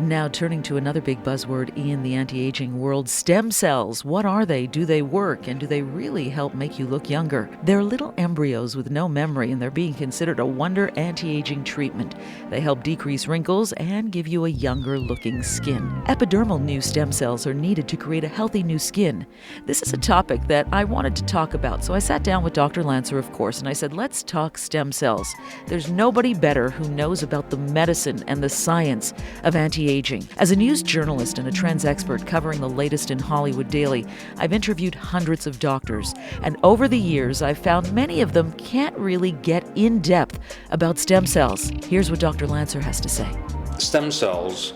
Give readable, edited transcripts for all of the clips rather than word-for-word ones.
Now turning to another big buzzword in the anti-aging world, stem cells. What are they? Do they work? And do they really help make you look younger? They're little embryos with no memory, and they're being considered a wonder anti-aging treatment. They help decrease wrinkles and give you a younger looking skin. Epidermal new stem cells are needed to create a healthy new skin. This is a topic that I wanted to talk about, so I sat down with Dr. Lancer, of course, and I said, let's talk stem cells. There's nobody better who knows about the medicine and the science of anti-aging. As a news journalist and a trends expert covering the latest in Hollywood daily, I've interviewed hundreds of doctors, and over the years I've found many of them can't really get in depth about stem cells. Here's what Dr. Lancer has to say. Stem cells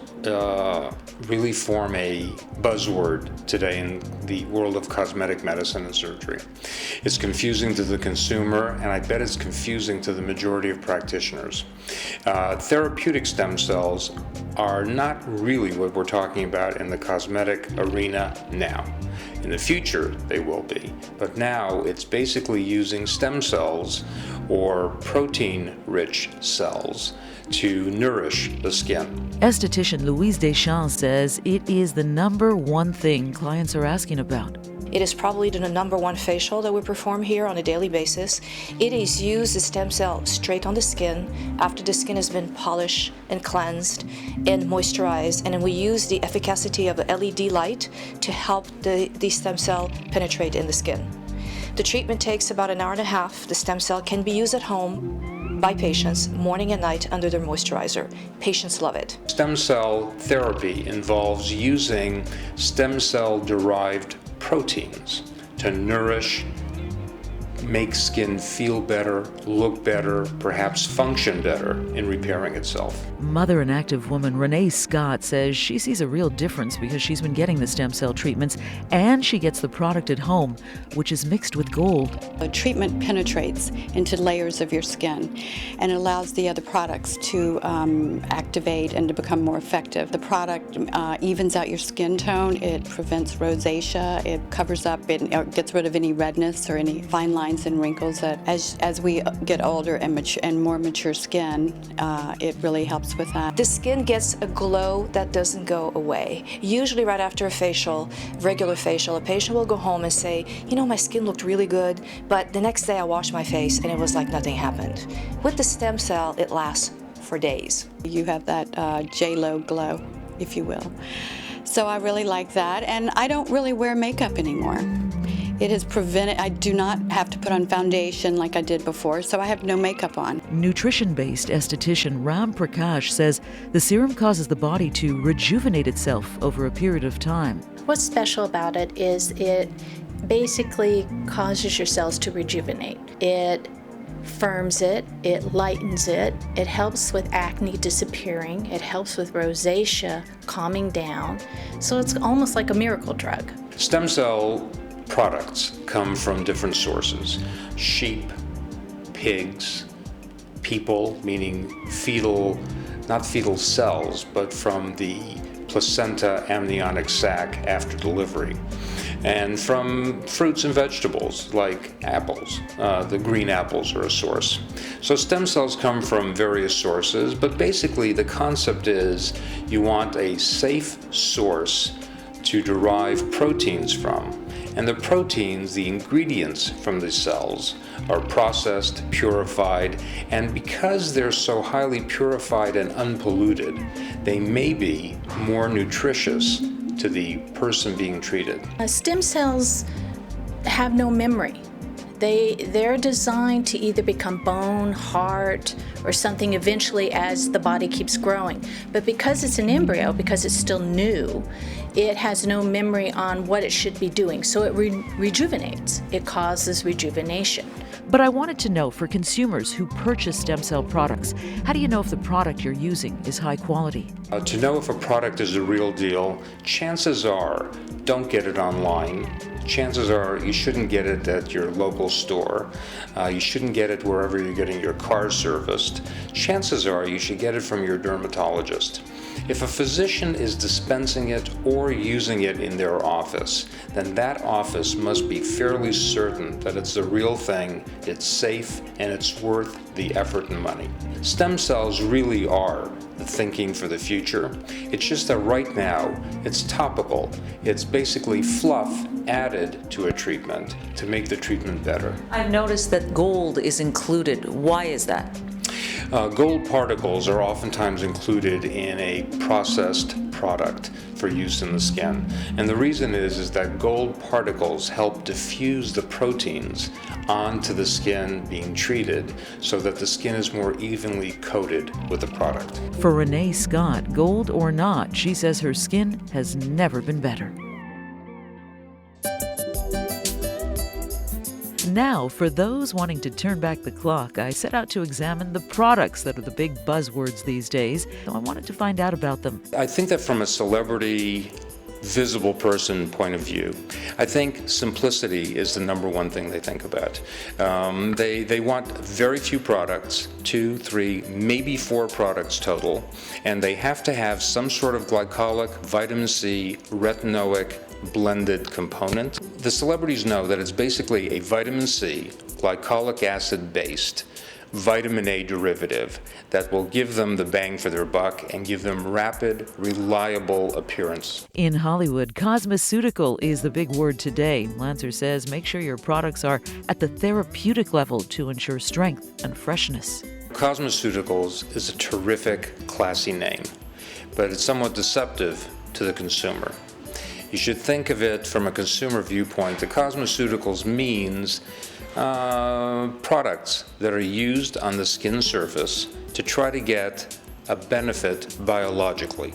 really form a buzzword today in the world of cosmetic medicine and surgery. It's confusing to the consumer, and I bet it's confusing to the majority of practitioners. Therapeutic stem cells are not really what we're talking about in the cosmetic arena now. In the future, they will be. But now it's basically using stem cells or protein-rich cells to nourish the skin. Esthetician Louise Deschamps says it is the number one thing clients are asking about. It is probably the number one facial that we perform here on a daily basis. It is used the stem cell straight on the skin after the skin has been polished and cleansed and moisturized, and then we use the efficacy of a LED light to help the stem cell penetrate in the skin. The treatment takes about an hour and a half. The stem cell can be used at home by patients morning and night under their moisturizer. Patients love it. Stem cell therapy involves using stem cell derived proteins to nourish, make skin feel better, look better, perhaps function better in repairing itself. Mother and active woman Renee Scott says she sees a real difference because she's been getting the stem cell treatments and she gets the product at home, which is mixed with gold. The treatment penetrates into layers of your skin and allows the other products to activate and to become more effective. The product evens out your skin tone, it prevents rosacea, it covers up, it gets rid of any redness or any fine lines and wrinkles that as we get older and more mature skin, it really helps with that. The skin gets a glow that doesn't go away. Usually right after a facial, regular facial, a patient will go home and say, you know, my skin looked really good, but the next day I washed my face and it was like nothing happened. With the stem cell, it lasts for days. You have that J-Lo glow, if you will. So I really like that, and I don't really wear makeup anymore. It has prevented, I do not have to put on foundation like I did before, so I have no makeup on. Nutrition-based esthetician Ram Prakash says the serum causes the body to rejuvenate itself over a period of time. What's special about it is it basically causes your cells to rejuvenate. It firms it, it lightens it, it helps with acne disappearing, it helps with rosacea calming down, so it's almost like a miracle drug. Stem cell products come from different sources: sheep, pigs, people, meaning not fetal cells, but from the placenta amniotic sac after delivery, and from fruits and vegetables like apples. The green apples are a source. So stem cells come from various sources, but basically the concept is you want a safe source to derive proteins from. And the proteins, the ingredients from the cells, are processed, purified, and because they're so highly purified and unpolluted, they may be more nutritious to the person being treated. Stem cells have no memory. They're designed to either become bone, heart, or something eventually as the body keeps growing. But because it's an embryo, because it's still new, it has no memory on what it should be doing. So it rejuvenates. It causes rejuvenation. But I wanted to know, for consumers who purchase stem cell products, how do you know if the product you're using is high quality? To know if a product is the real deal, chances are don't get it online. Chances are you shouldn't get it at your local store. You shouldn't get it wherever you're getting your car serviced. Chances are you should get it from your dermatologist. If a physician is dispensing it or using it in their office, then that office must be fairly certain that it's the real thing, it's safe, and it's worth the effort and money. Stem cells really are the thinking for the future. It's just that right now, it's topical. It's basically fluff added to a treatment to make the treatment better. I've noticed that gold is included. Why is that? Gold particles are oftentimes included in a processed product for use in the skin. And the reason is that gold particles help diffuse the proteins onto the skin being treated so that the skin is more evenly coated with the product. For Renee Scott, gold or not, she says her skin has never been better. Now, for those wanting to turn back the clock, I set out to examine the products that are the big buzzwords these days. So I wanted to find out about them. I think that from a celebrity, visible person point of view, I think simplicity is the number one thing they think about. They want very few products, 2, 3, maybe 4 products total, and they have to have some sort of glycolic, vitamin C, retinoic, blended component. The celebrities know that it's basically a vitamin C, glycolic acid based vitamin A derivative that will give them the bang for their buck and give them rapid, reliable appearance. In Hollywood, cosmeceutical is the big word today. Lancer says make sure your products are at the therapeutic level to ensure strength and freshness. Cosmeceuticals is a terrific, classy name, but it's somewhat deceptive to the consumer. You should think of it from a consumer viewpoint. The cosmeceuticals means products that are used on the skin surface to try to get a benefit biologically.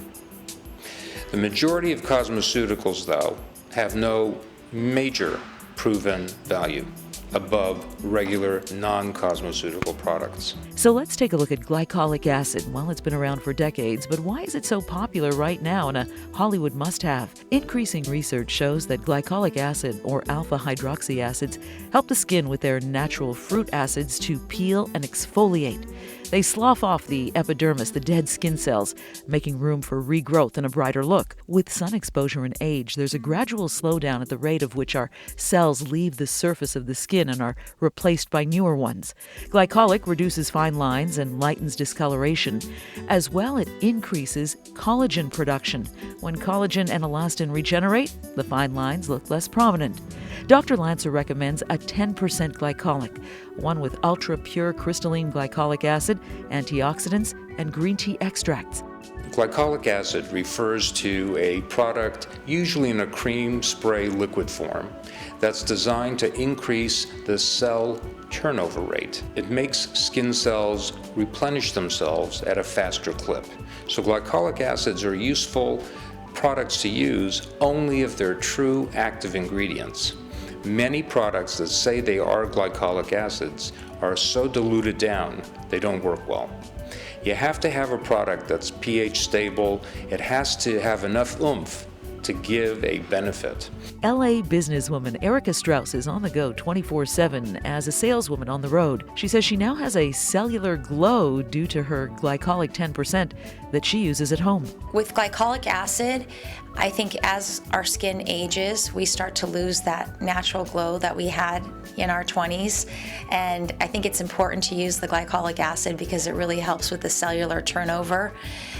The majority of cosmeceuticals, though, have no major proven value above regular non-cosmeceutical products. So let's take a look at glycolic acid. Well, it's been around for decades, but why is it so popular right now and a Hollywood must-have? Increasing research shows that glycolic acid, or alpha-hydroxy acids, help the skin with their natural fruit acids to peel and exfoliate. They slough off the epidermis, the dead skin cells, making room for regrowth and a brighter look. With sun exposure and age, there's a gradual slowdown at the rate of which our cells leave the surface of the skin and are replaced by newer ones. Glycolic reduces fine lines and lightens discoloration. As well, it increases collagen production. When collagen and elastin regenerate, the fine lines look less prominent. Dr. Lancer recommends a 10% glycolic, one with ultra-pure crystalline glycolic acid, antioxidants, and green tea extracts. Glycolic acid refers to a product, usually in a cream spray liquid form, that's designed to increase the cell turnover rate. It makes skin cells replenish themselves at a faster clip. So glycolic acids are useful products to use only if they're true active ingredients. Many products that say they are glycolic acids are so diluted down they don't work well. You have to have a product that's pH stable. It has to have enough oomph to give a benefit. LA businesswoman Erica Strauss is on the go 24/7 as a saleswoman on the road. She says she now has a cellular glow due to her glycolic 10% that she uses at home. With glycolic acid, I think as our skin ages, we start to lose that natural glow that we had in our 20s. And I think it's important to use the glycolic acid because it really helps with the cellular turnover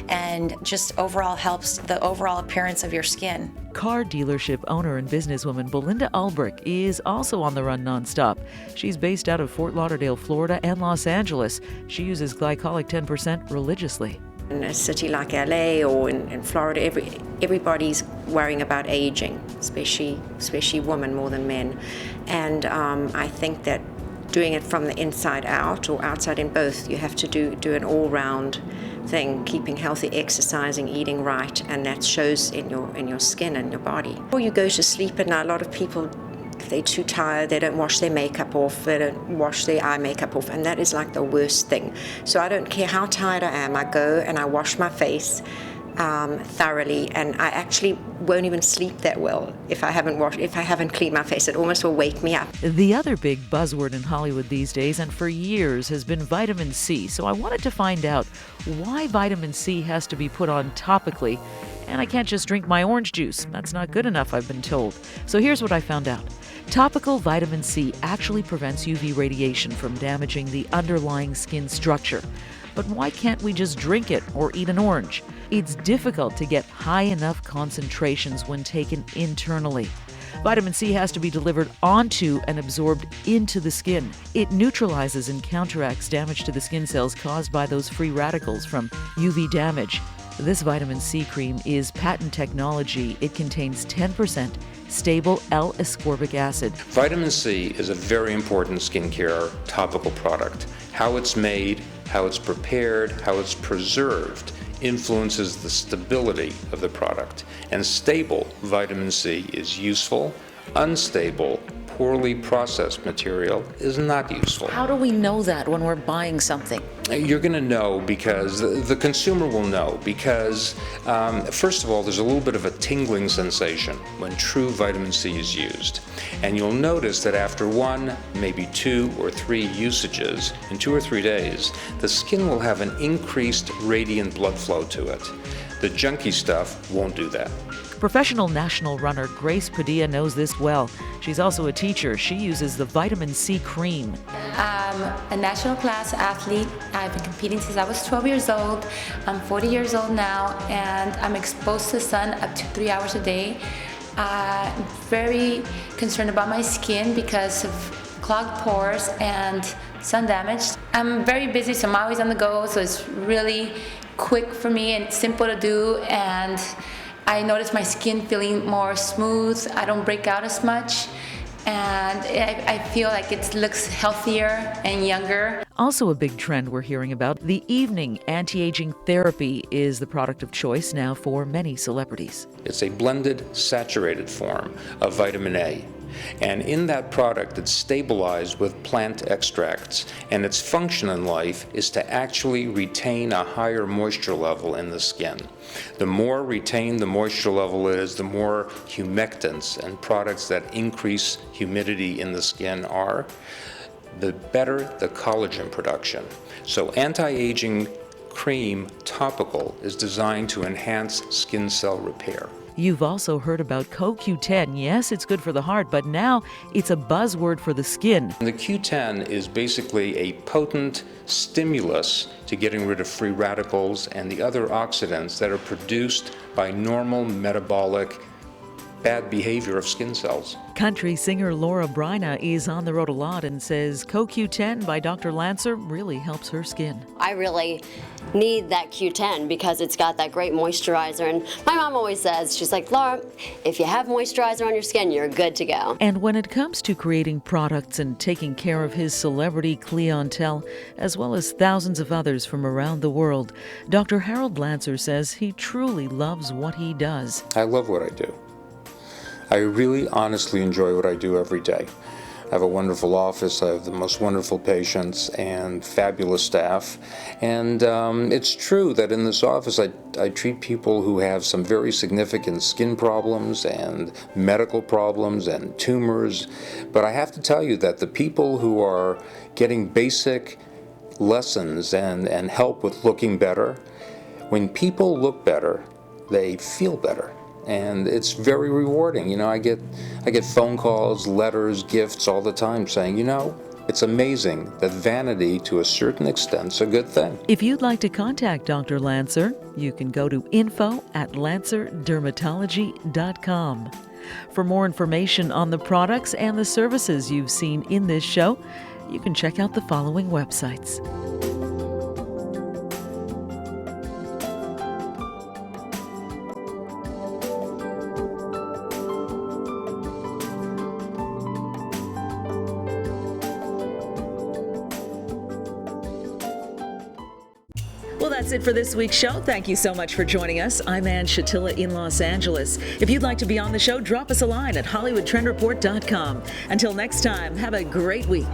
and just overall helps the overall appearance of your skin. Car dealership owner and businesswoman Belinda Ulbrich is also on the run nonstop. She's based out of Fort Lauderdale, Florida and Los Angeles. She uses glycolic 10% religiously. In a city like LA or in Florida, everybody's worrying about aging, especially women more than men. And I think that doing it from the inside out or outside in both, you have to do an all-round thing, keeping healthy, exercising, eating right, and that shows in your skin and your body. Or you go to sleep at night, a lot of people, if they're too tired, they don't wash their makeup off, they don't wash their eye makeup off, and that is like the worst thing. So I don't care how tired I am, I go and I wash my face. thoroughly, and I actually won't even sleep that well if I haven't cleaned my face. It almost will wake me up. The other big buzzword in Hollywood these days, and for years, has been vitamin C. So I wanted to find out why vitamin C has to be put on topically, and I can't just drink my orange juice. That's not good enough, I've been told. So here's what I found out. Topical vitamin C actually prevents UV radiation from damaging the underlying skin structure. But why can't we just drink it or eat an orange? It's difficult to get high enough concentrations when taken internally. Vitamin C has to be delivered onto and absorbed into the skin. It neutralizes and counteracts damage to the skin cells caused by those free radicals from UV damage. This vitamin C cream is patent technology. It contains 10% stable L-ascorbic acid. Vitamin C is a very important skincare topical product. How it's made, how it's prepared, how it's preserved influences the stability of the product. And stable vitamin C is useful. Unstable, poorly processed material is not useful. How do we know that when we're buying something? You're going to know because the consumer will know because, first of all, there's a little bit of a tingling sensation when true vitamin C is used. And you'll notice that after 1, maybe 2 or 3 usages in 2 or 3 days, the skin will have an increased radiant blood flow to it. The junky stuff won't do that. Professional national runner Grace Padilla knows this well. She's also a teacher. She uses the vitamin C cream. I'm a national class athlete. I've been competing since I was 12 years old. I'm 40 years old now, and I'm exposed to the sun up to 3 hours a day. I'm very concerned about my skin because of clogged pores and sun damage. I'm very busy, so I'm always on the go, so it's really quick for me and simple to do, and I notice my skin feeling more smooth. I don't break out as much, and I feel like it looks healthier and younger. Also a big trend we're hearing about, the evening anti-aging therapy is the product of choice now for many celebrities. It's a blended, saturated form of vitamin A. And in that product, it's stabilized with plant extracts, and its function in life is to actually retain a higher moisture level in the skin. The more retained the moisture level is, the more humectants and products that increase humidity in the skin are, the better the collagen production. So anti-aging cream topical is designed to enhance skin cell repair. You've also heard about CoQ10. Yes, it's good for the heart, but now it's a buzzword for the skin. The Q10 is basically a potent stimulus to getting rid of free radicals and the other oxidants that are produced by normal metabolic bad behavior of skin cells. Country singer Laura Bryna is on the road a lot and says CoQ10 by Dr. Lancer really helps her skin. I really need that Q10 because it's got that great moisturizer, and my mom always says, she's like, Laura, if you have moisturizer on your skin, you're good to go. And when it comes to creating products and taking care of his celebrity clientele, as well as thousands of others from around the world, Dr. Harold Lancer says he truly loves what he does. I love what I do. I really honestly enjoy what I do every day. I have a wonderful office, I have the most wonderful patients and fabulous staff. And it's true that in this office I treat people who have some very significant skin problems and medical problems and tumors. But I have to tell you that the people who are getting basic lessons and help with looking better, when people look better, they feel better. And it's very rewarding. You know, I get phone calls, letters, gifts all the time saying, you know, it's amazing that vanity to a certain extent is a good thing. If you'd like to contact Dr. Lancer, you can go to info@lancerdermatology.com. For more information on the products and the services you've seen in this show, you can check out the following websites. Well, that's it for this week's show. Thank you so much for joining us. I'm Ann Shatilla in Los Angeles. If you'd like to be on the show, drop us a line at HollywoodTrendReport.com. Until next time, have a great week.